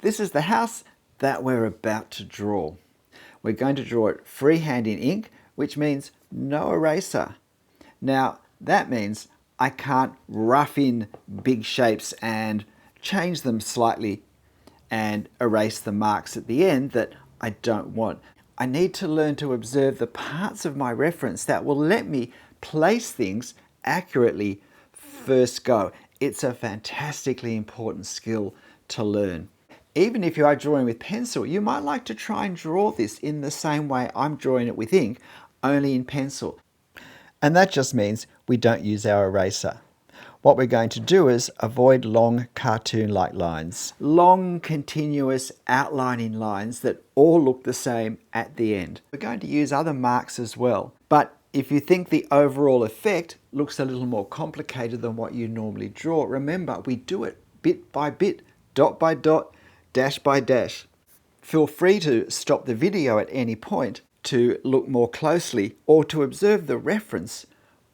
This is the house that we're about to draw. We're going to draw it freehand in ink, which means no eraser. Now, that means I can't rough in big shapes and change them slightly and erase the marks at the end that I don't want. I need to learn to observe the parts of my reference that will let me place things accurately first go. It's a fantastically important skill to learn. Even if you are drawing with pencil, you might like to try and draw this in the same way I'm drawing it with ink, only in pencil. And that just means we don't use our eraser. What we're going to do is avoid long cartoon-like lines. Long, continuous outlining lines that all look the same at the end. We're going to use other marks as well. But if you think the overall effect looks a little more complicated than what you normally draw, remember, we do it bit by bit, dot by dot, dash by dash. Feel free to stop the video at any point to look more closely or to observe the reference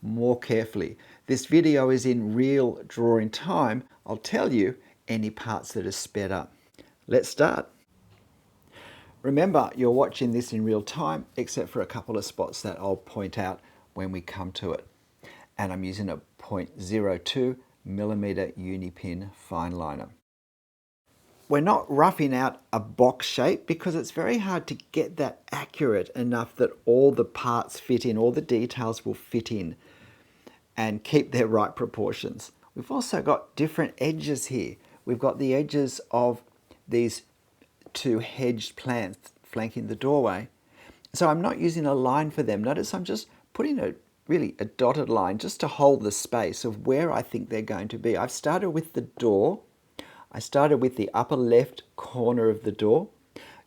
more carefully. This video is in real drawing time. I'll tell you any parts that are sped up. Let's start. Remember, you're watching this in real time, except for a couple of spots that I'll point out when we come to it. And I'm using a 0.02 millimeter Unipin fine liner. We're not roughing out a box shape because it's very hard to get that accurate enough that all the parts fit in, all the details will fit in and keep their right proportions. We've also got different edges here. We've got the edges of these two hedged plants flanking the doorway. So I'm not using a line for them. Notice I'm just putting a dotted line just to hold the space of where I think they're going to be. I've started with the door. I started with the upper left corner of the door.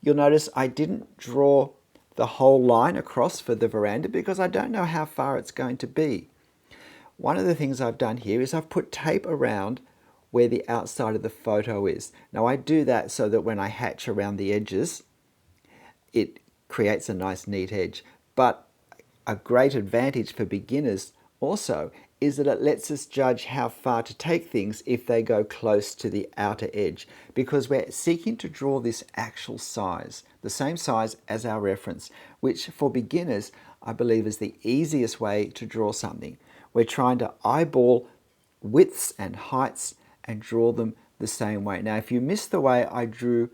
You'll notice I didn't draw the whole line across for the veranda because I don't know how far it's going to be. One of the things I've done here is I've put tape around where the outside of the photo is. Now I do that so that when I hatch around the edges, it creates a nice neat edge. But a great advantage for beginners also is that it lets us judge how far to take things if they go close to the outer edge, because we're seeking to draw this actual size, the same size as our reference, which for beginners I believe is the easiest way to draw something. We're trying to eyeball widths and heights and draw them the same way. Now, if you missed the way I drew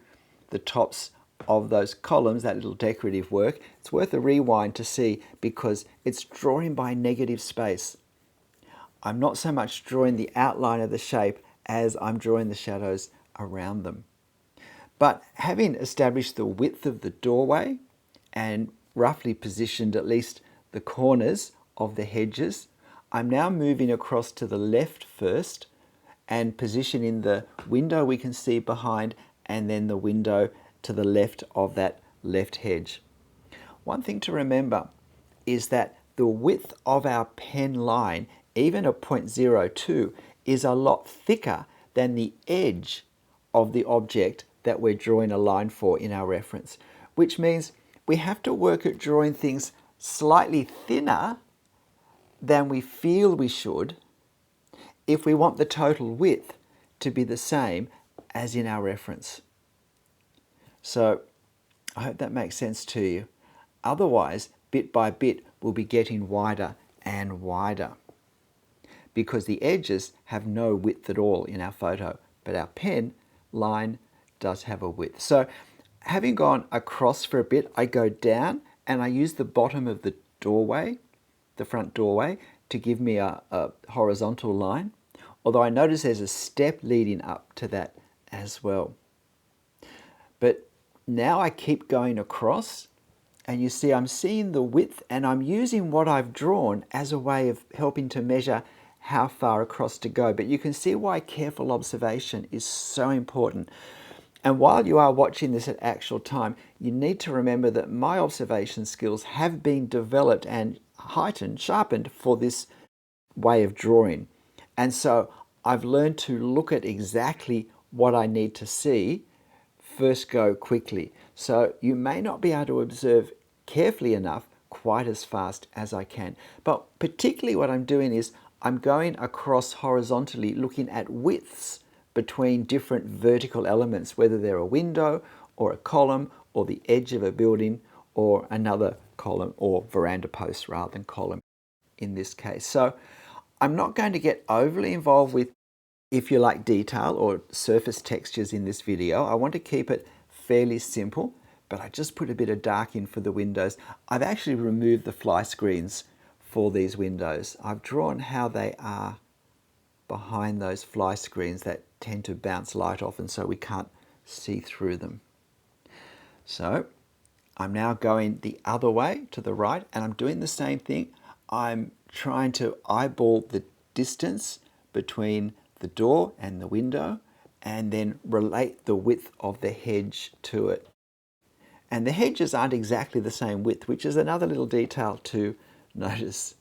the tops of those columns, that little decorative work, it's worth a rewind to see because it's drawing by negative space. I'm not so much drawing the outline of the shape as I'm drawing the shadows around them. But having established the width of the doorway and roughly positioned at least the corners of the hedges, I'm now moving across to the left first and positioning the window we can see behind and then the window to the left of that left hedge. One thing to remember is that the width of our pen line, even a 0.02, is a lot thicker than the edge of the object that we're drawing a line for in our reference, which means we have to work at drawing things slightly thinner than we feel we should if we want the total width to be the same as in our reference. So I hope that makes sense to you. Otherwise, bit by bit, we'll be getting wider and wider because the edges have no width at all in our photo, but our pen line does have a width. So having gone across for a bit, I go down and I use the bottom of the doorway, the front doorway, to give me a horizontal line, although I notice there's a step leading up to that as well. But now I keep going across and you see I'm seeing the width and I'm using what I've drawn as a way of helping to measure how far across to go. But you can see why careful observation is so important. And while you are watching this at actual time, you need to remember that my observation skills have been developed and heightened, sharpened for this way of drawing. And so I've learned to look at exactly what I need to see, first go quickly. So you may not be able to observe carefully enough quite as fast as I can. But particularly what I'm doing is I'm going across horizontally looking at widths between different vertical elements, whether they're a window or a column or the edge of a building or another column or veranda post rather than column in this case. So I'm not going to get overly involved with, if you like, detail or surface textures in this video. I want to keep it fairly simple, but I just put a bit of dark in for the windows. I've actually removed the fly screens for these windows. I've drawn how they are behind those fly screens that tend to bounce light off, and so we can't see through them. So I'm now going the other way to the right, and I'm doing the same thing. I'm trying to eyeball the distance between the door and the window and then relate the width of the hedge to it. And the hedges aren't exactly the same width, which is another little detail to notice.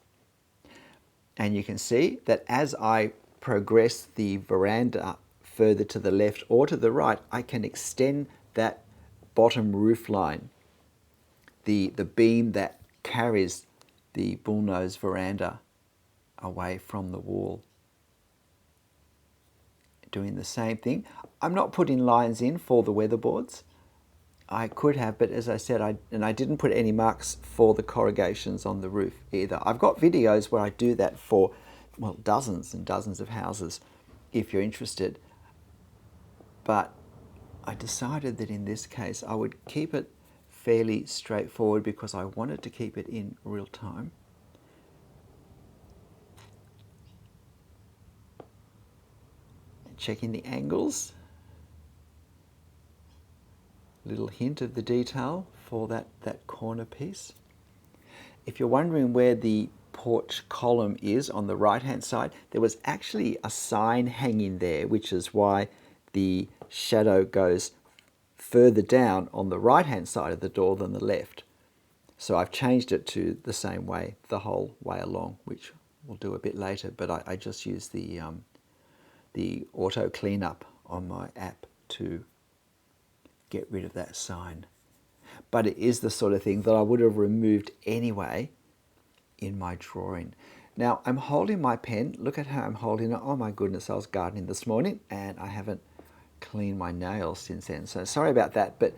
And you can see that as I progress the veranda further to the left or to the right, I can extend that bottom roof line, the beam that carries the bullnose veranda away from the wall. Doing the same thing. I'm not putting lines in for the weatherboards. I could have, but as I said, I didn't put any marks for the corrugations on the roof either. I've got videos where I do that for, well, dozens and dozens of houses, if you're interested. But I decided that in this case I would keep it fairly straightforward because I wanted to keep it in real time. Checking the angles. Little hint of the detail for that corner piece. If you're wondering where the porch column is on the right hand side, there was actually a sign hanging there, which is why the shadow goes further down on the right hand side of the door than the left. So I've changed it to the same way the whole way along, which we'll do a bit later, but I just used the auto cleanup on my app to get rid of that sign. But it is the sort of thing that I would have removed anyway in my drawing. Now I'm holding my pen. Look at how I'm holding it. Oh my goodness, I was gardening this morning and I haven't cleaned my nails since then. So sorry about that, but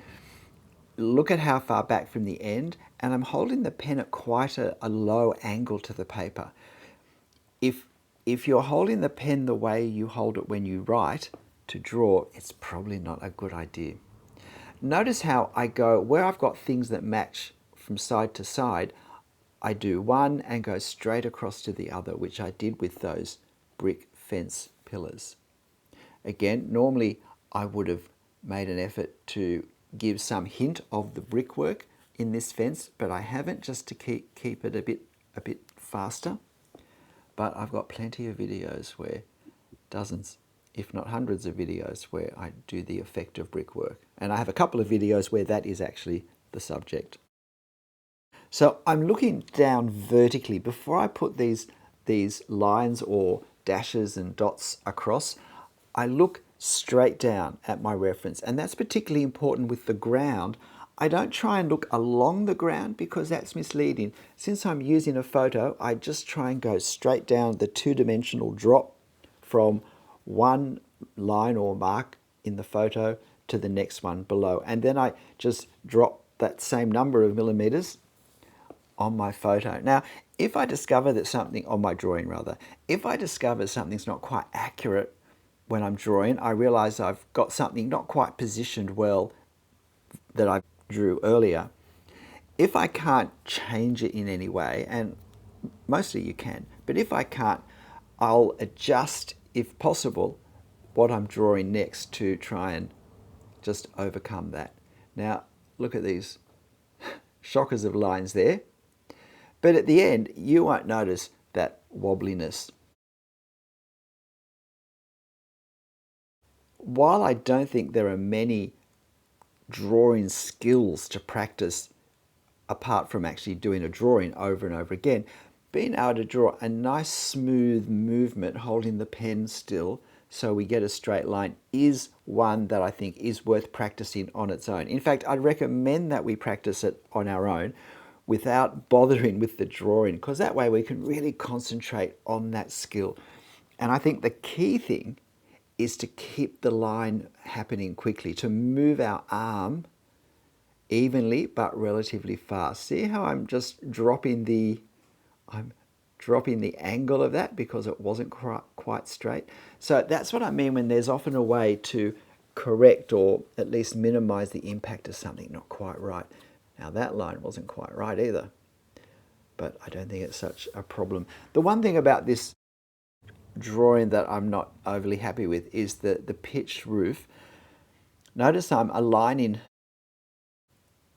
look at how far back from the end, and I'm holding the pen at quite a low angle to the paper. If you're holding the pen the way you hold it when you write to draw, it's probably not a good idea. Notice how I go, where I've got things that match from side to side, I do one and go straight across to the other, which I did with those brick fence pillars. Again, normally I would have made an effort to give some hint of the brickwork in this fence, but I haven't, just to keep it a bit faster. But I've got plenty of videos where, dozens, if not hundreds of videos where I do the effect of brickwork. And I have a couple of videos where that is actually the subject. So I'm looking down vertically. Before I put these lines or dashes and dots across, I look straight down at my reference. And that's particularly important with the ground. I don't try and look along the ground because that's misleading. Since I'm using a photo, I just try and go straight down the two-dimensional drop from one line or mark in the photo to the next one below. And then I just drop that same number of millimeters on my photo. Now, if I discover that something, on my drawing rather, if I discover something's not quite accurate when I'm drawing, I realize I've got something not quite positioned well that I drew earlier. If I can't change it in any way, and mostly you can, but if I can't, I'll adjust, if possible, what I'm drawing next to try and just overcome that. Now, look at these shockers of lines there. But at the end, you won't notice that wobbliness. While I don't think there are many drawing skills to practice apart from actually doing a drawing over and over again, being able to draw a nice smooth movement holding the pen still so we get a straight line is one that I think is worth practicing on its own. In fact, I'd recommend that we practice it on our own without bothering with the drawing, because that way we can really concentrate on that skill. And I think the key thing is to keep the line happening quickly, to move our arm evenly but relatively fast. See how I'm just dropping the angle of that because it wasn't quite straight. So that's what I mean when there's often a way to correct or at least minimize the impact of something not quite right. Now that line wasn't quite right either, but I don't think it's such a problem. The one thing about this drawing that I'm not overly happy with is the pitched roof. Notice I'm aligning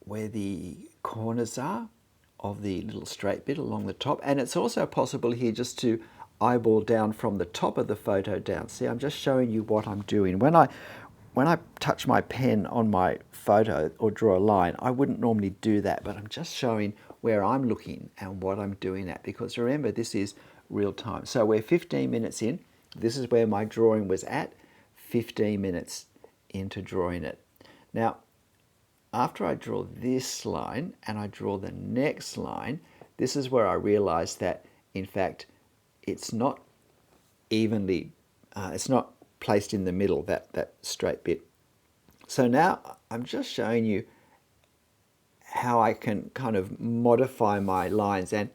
where the corners are of the little straight bit along the top, and it's also possible here just to eyeball down from the top of the photo down. See, I'm just showing you what I'm doing. When I touch my pen on my photo or draw a line, I wouldn't normally do that, but I'm just showing where I'm looking and what I'm doing at, because remember, this is real time. So we're 15 minutes in. This is where my drawing was at, 15 minutes into drawing it. Now, after I draw this line and I draw the next line, this is where I realize that, in fact, it's not evenly, it's not placed in the middle, that straight bit. So now I'm just showing you how I can kind of modify my lines, and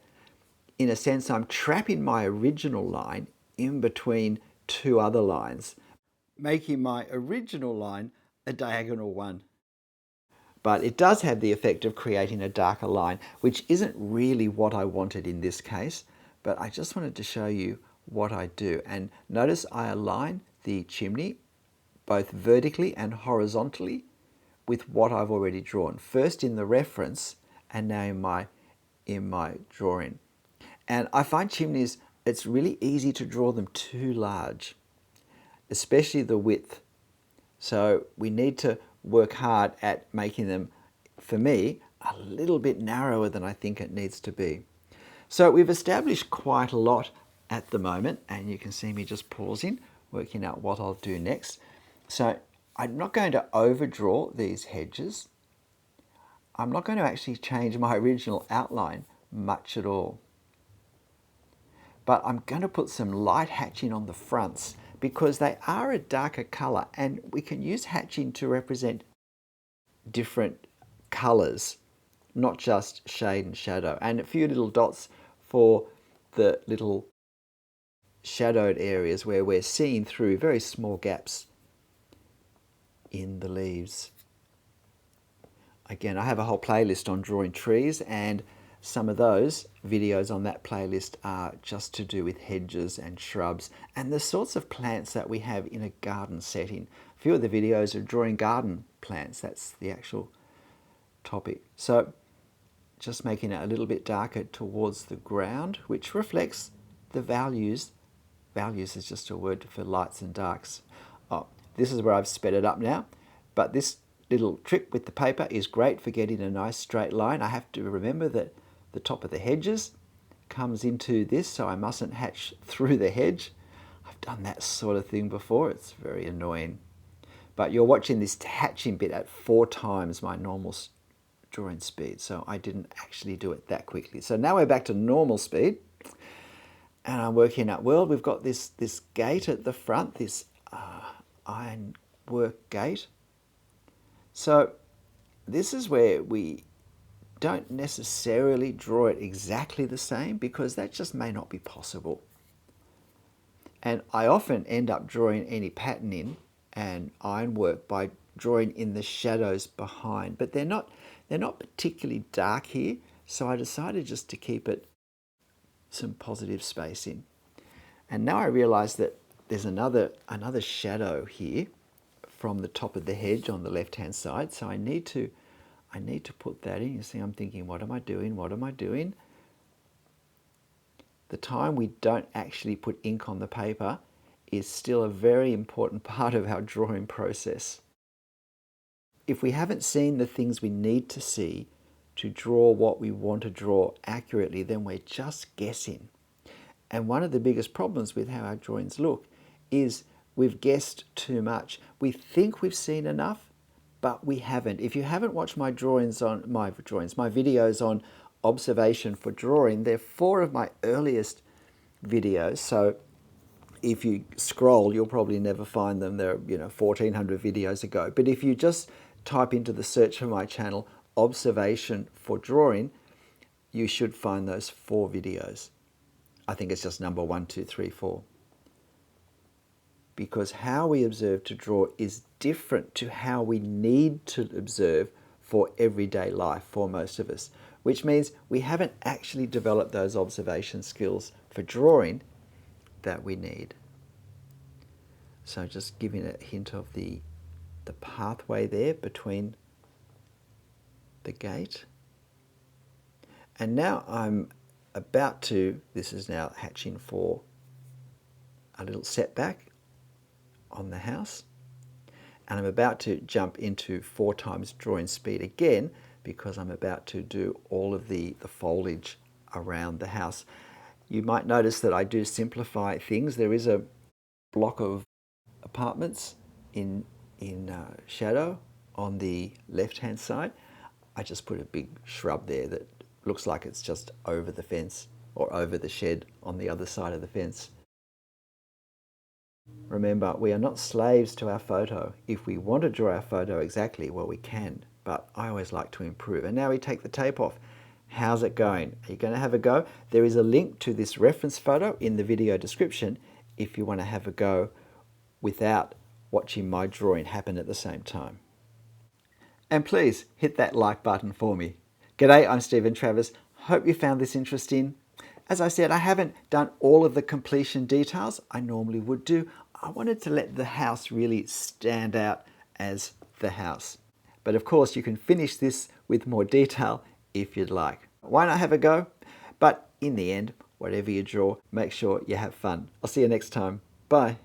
in a sense I'm trapping my original line in between two other lines, making my original line a diagonal one. But it does have the effect of creating a darker line, which isn't really what I wanted in this case, but I just wanted to show you what I do. And notice I align the chimney both vertically and horizontally with what I've already drawn, first in the reference and now in my drawing. And I find chimneys, it's really easy to draw them too large, especially the width. So we need to work hard at making them, for me, a little bit narrower than I think it needs to be. So we've established quite a lot at the moment, and you can see me just pausing, working out what I'll do next. So I'm not going to overdraw these hedges. I'm not going to actually change my original outline much at all. But I'm going to put some light hatching on the fronts because they are a darker color, and we can use hatching to represent different colors, not just shade and shadow, and a few little dots for the little shadowed areas where we're seeing through very small gaps in the leaves. Again, I have a whole playlist on drawing trees, and some of those videos on that playlist are just to do with hedges and shrubs and the sorts of plants that we have in a garden setting. A few of the videos are drawing garden plants. That's the actual topic. So just making it a little bit darker towards the ground, which reflects the values. Values is just a word for lights and darks. Oh, this is where I've sped it up now, but this little trick with the paper is great for getting a nice straight line. I have to remember that the top of the hedges comes into this, so I mustn't hatch through the hedge. I've done that sort of thing before. It's very annoying. But you're watching this hatching bit at 4 times my normal drawing speed, so I didn't actually do it that quickly. So now we're back to normal speed, and I'm working out, well, we've got this gate at the front, this ironwork gate. So this is where we don't necessarily draw it exactly the same because that just may not be possible. And I often end up drawing any pattern in and ironwork by drawing in the shadows behind, but they're not particularly dark here, so I decided just to keep it some positive spacing. And now I realize that there's another shadow here from the top of the hedge on the left hand side, so I need to put that in. You see, I'm thinking, what am I doing? What am I doing? The time we don't actually put ink on the paper is still a very important part of our drawing process. If we haven't seen the things we need to see to draw what we want to draw accurately, then we're just guessing. And one of the biggest problems with how our drawings look is we've guessed too much. We think we've seen enough, but we haven't. If you haven't watched my videos on observation for drawing, they're 4 of my earliest videos. So if you scroll, you'll probably never find them. They're 1,400 videos ago. But if you just type into the search for my channel, observation for drawing, you should find those 4 videos. I think it's just number 1, 2, 3, 4. Because how we observe to draw is different to how we need to observe for everyday life for most of us, which means we haven't actually developed those observation skills for drawing that we need. So just giving a hint of the pathway there between the gate. And now I'm about to, this is now hatching for a little setback on the house. And I'm about to jump into 4 times drawing speed again because I'm about to do all of the foliage around the house. You might notice that I do simplify things. There is a block of apartments in shadow on the left-hand side. I just put a big shrub there that looks like it's just over the fence or over the shed on the other side of the fence. Remember, we are not slaves to our photo. If we want to draw our photo exactly, well, we can, but I always like to improve. And now we take the tape off. How's it going? Are you going to have a go? There is a link to this reference photo in the video description if you want to have a go without watching my drawing happen at the same time. And please hit that like button for me. G'day, I'm Stephen Travers. Hope you found this interesting. As I said, I haven't done all of the completion details I normally would do. I wanted to let the house really stand out as the house. But of course, you can finish this with more detail if you'd like. Why not have a go? But in the end, whatever you draw, make sure you have fun. I'll see you next time. Bye.